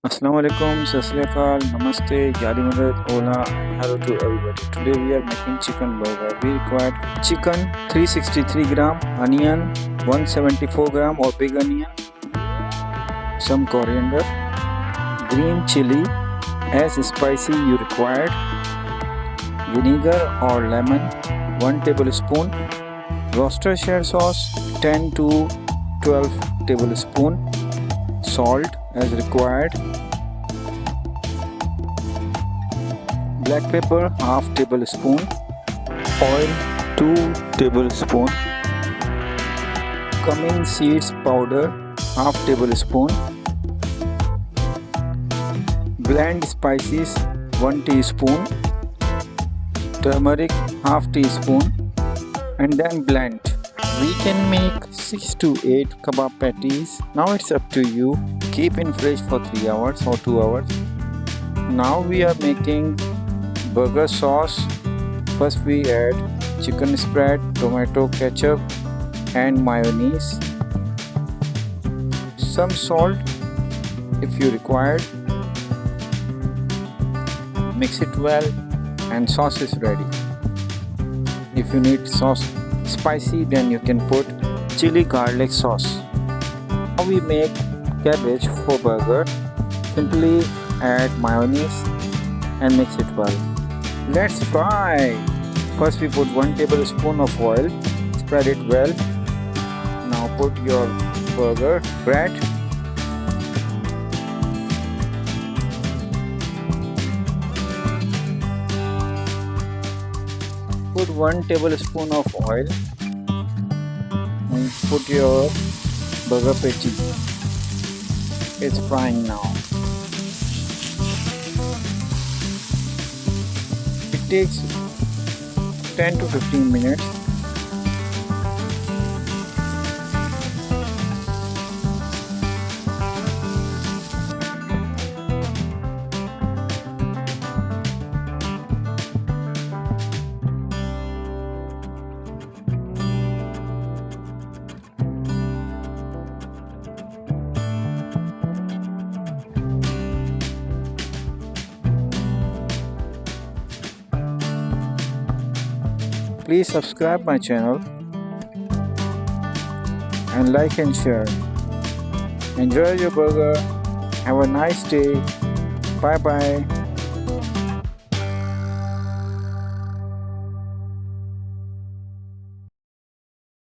Assalamu alaikum, Sasriyakal, Namaste, Yadi Madad, Ola, hello to everybody. Today we are making chicken burger. We require chicken 363 gram, onion 174 gram or big onion, some coriander, green chili as spicy you required, vinegar or lemon 1 tablespoon, Worcestershire sauce 10 to 12 tablespoon, salt as required, black pepper half tablespoon, oil 2 tablespoon, cumin seeds powder half tablespoon, blend spices 1 teaspoon, turmeric half teaspoon, and then blend. We can make 6 to 8 kebab patties. Now it's up to you. Keep in fridge for 3 hours or 2 hours. Now we are making burger sauce. First we add chicken spread, tomato ketchup and mayonnaise. Some salt if you required. Mix it well and sauce is ready. If you need sauce spicy, then you can put chili garlic sauce. Now we make cabbage for burger. Simply add mayonnaise and mix it well. Let's fry. First we put 1 tablespoon of oil. Spread it well. Now put your burger bread. Put 1 tablespoon of oil and put your burger patty. It's frying now. It takes 10 to 15 minutes. Please subscribe my channel and like and share. Enjoy your burger. Have a nice day. Bye bye.